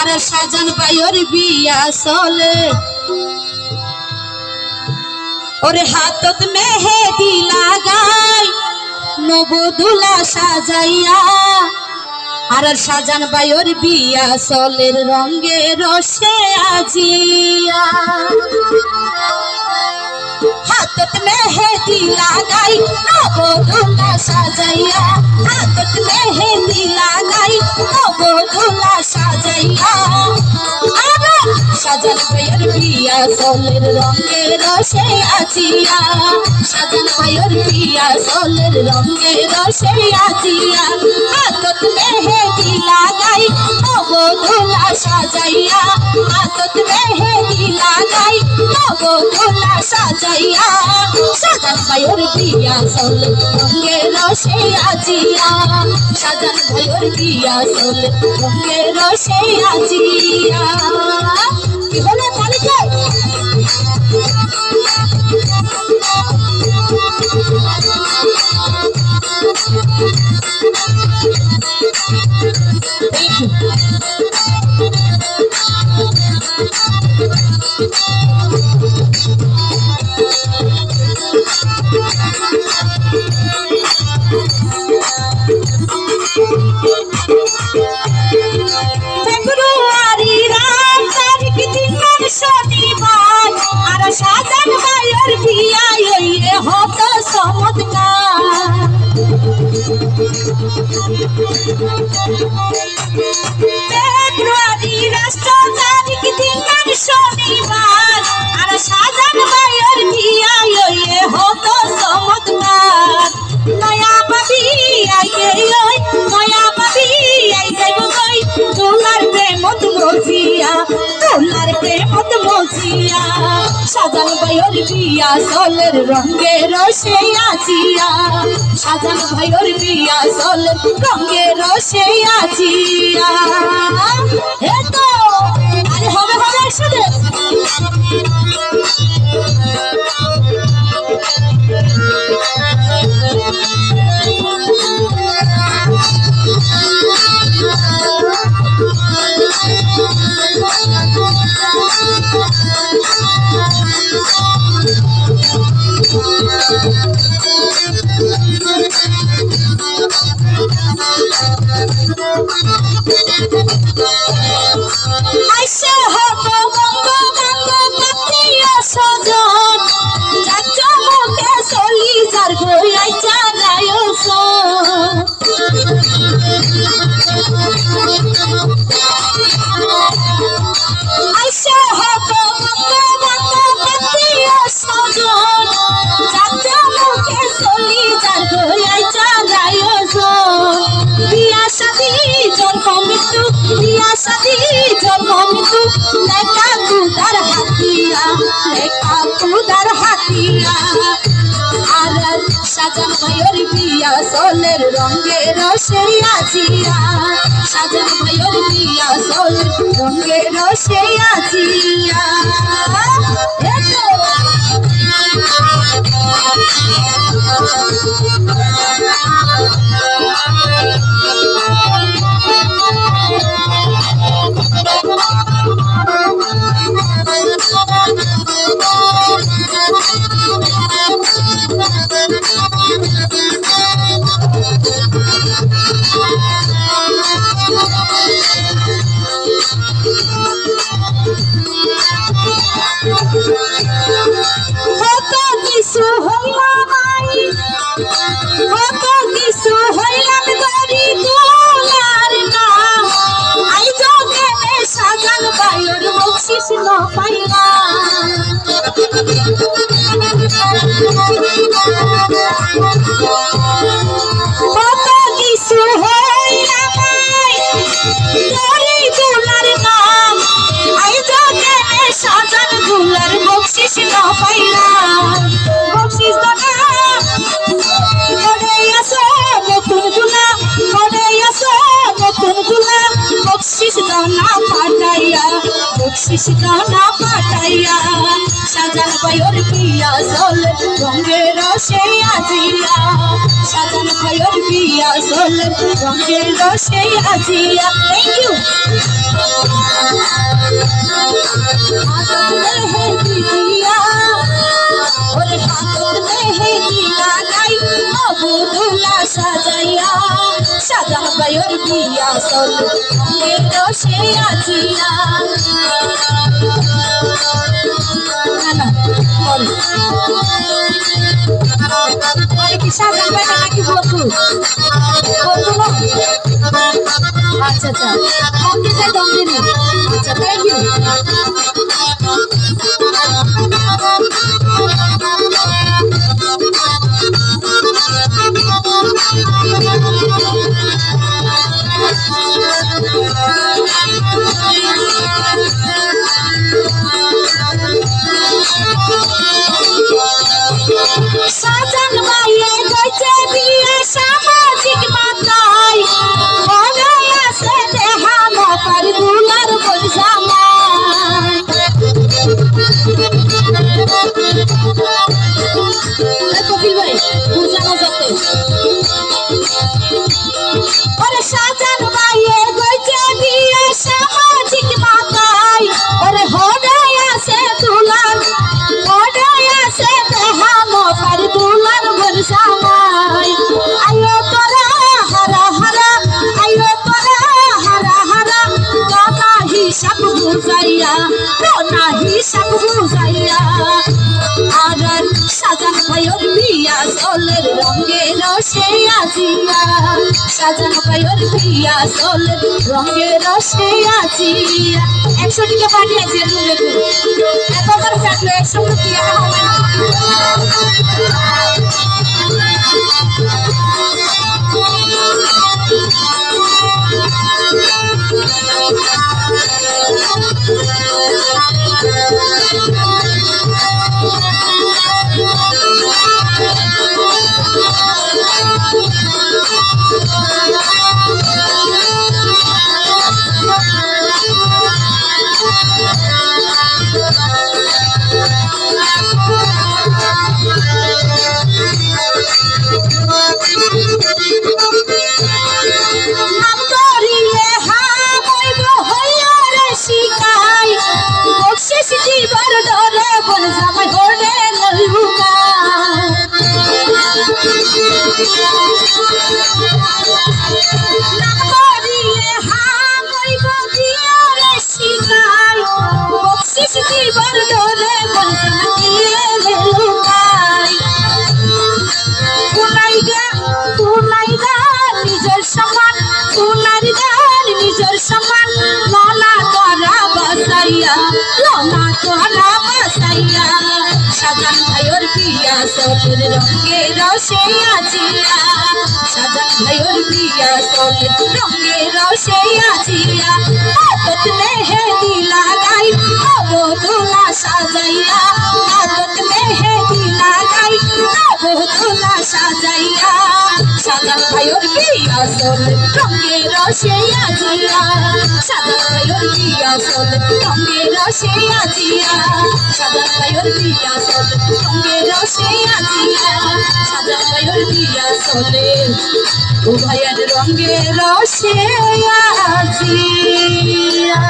আর সাজান ভাইয়ের বিয়া চলে ওরে হাতত মেহেদি লাগাই নবদুলা সাজাইয়া আর সাজান ভাইয়ের বিয়া চলের রঙে রসে আজিয়া হাতত মেহেদি লাগাই নবদুলা সাজাইয়া হাতত মেহেদি লাগাই নবদুলা সাজাইয়া সাজান ভাইয়ের বিয়া চলের রঙে রসে আজিয়া সাজান ভাইয়ের বিয়া চলের রঙে রসে আজিয়া হাতত মেহেদি লাগাই নবদুলা সাজাইয়া হাতত মেহেদি লাগাই নবদুলা সাজাইয়া সাজান ভাইয়ের বিয়া চলের রঙে রসে আজিয়া সাজান ভাইয়ের বিয়া চলের রঙে রসে আজিয়া কি বলে তালিকা ফেব্রুয়ারি রাত তারিখ দিন শনিবার আর সাজান ভাইয়ের বিয়া হইলে হত চমৎকার ফেব্রুয়ারি রাষ্ট্র তারিখ দিন শনিবার আর সাজান ভাইয়ের বিয়া হইলে হত চমৎকার নয়া পাবি আইকে ওই নয়া পাবি আই যাইব কই তোলার প্রেমত মজিয়া তোলার প্রেমত মজিয়া সাজান ভাইয়ের বিয়া চলের রঙে রসে আজিয়া সাজান ভাইয়ের বিয়া চলের রঙে রসে আজিয়া হে তো আরে হবে হবে একসাথে আইসে হব বঙ্গবন্ধু কাটিয়া সজন যাচ্ছ মুখে চলি যার গই আইচা রায়স আইসে হব বঙ্গবন্ধু কাটিয়া সজন যাচ্ছ মুখে চলি যার গই আইচা রায়স বিয়া শাদি জন্ম মৃত্যু বিয়া শাদি জন্ম মৃত্যু লেখা কুদার হাতিয়া লেখা কুদার হাতিয়া আর সাজান ভাইয়ের বিয়া চলের রঙে রসে আজিয়া সাজান ভাইয়ের বিয়া চলের রঙে রসে আজিয়া কত কিছু হইলাম কত কিছু হইলাম গরি তোলার নাম আই জগেনে সাজান ভাইয়ের বকশিস ন পাইলাম কত কিছু হইলাম গরি তোলার নাম আই জগেনে সাজান দুলার বকশিস ন পাইলাম বকশিস দানা মনে আছে নতুন দুলা মনে আছে নতুন দুলা বকশিস দানা পাঠাইয়া বকশিস দানা পাঠাইয়া সাজান ভাইয়ের বিয়া চলের রঙে রসে আজিয়া সাজান ভাইয়ের বিয়া চলের রঙে রসে আজিয়া থ্যাংক ইউ চলে রসে আজিয়া না পরে কি সাজান ভাই নাকি বন্ধু বন্ধু আচ্ছা আচ্ছা ওকে যাই দমদিনি আচ্ছা থ্যাংক ইউ সাজান ভাইয়ে কইছে বিয়ে সামাজিক মাতাই মনে আছে দেহা মপার দুলার বল জামাই কপিল ভাই বুঝানো যাতে ওরে সাজান ভাইয়ে কইছে বিয়ে সামাজিক মাতাই ওরে হরে আছে দুলার হরে আছে দেহা মপার দুলার বল জামাই আয়ো তোরা হারা হারা আয়ো তোরা হারা হারা দাদা হিসাব বুঝাইয়া তোনা হিসাব বুঝাইয়া আর সাজান ভাইয়ের বিয়া চলের রঙে রসে আজিয়া সাজান ভাইয়ের বিয়া চলের রঙে রসে আজিয়া 100 টাকা পাঠিয়েছে রুমে এতবার থাকলে 100 টাকা হবে নিজের সমান লনা করা বসাইয়া লনা করা বসাইয়া সাজান ভাইয়ের বিয়া চলের রঙে রসে আজিয়া সাজান ভাইয়ের বিয়া চলের রঙে রসে আজিয়া আদত মেহেদি লাগাই অবদুলা সাজাইয়া আদত মেহেদি লাগাই অবদুলা সাজাইয়া সাজান ভাইয়ের বিয়া চলের রঙে রসে আজিয়া সাজান ভাইয়ের বিয়া চলের রঙে রসে আজিয়া সাজান ভাইয়ের বিয়া চলের রঙে রসে আজিয়া সাজান ভাইয়ের বিয়া চলের ও ভাইয়ের রঙে রসে আজিয়া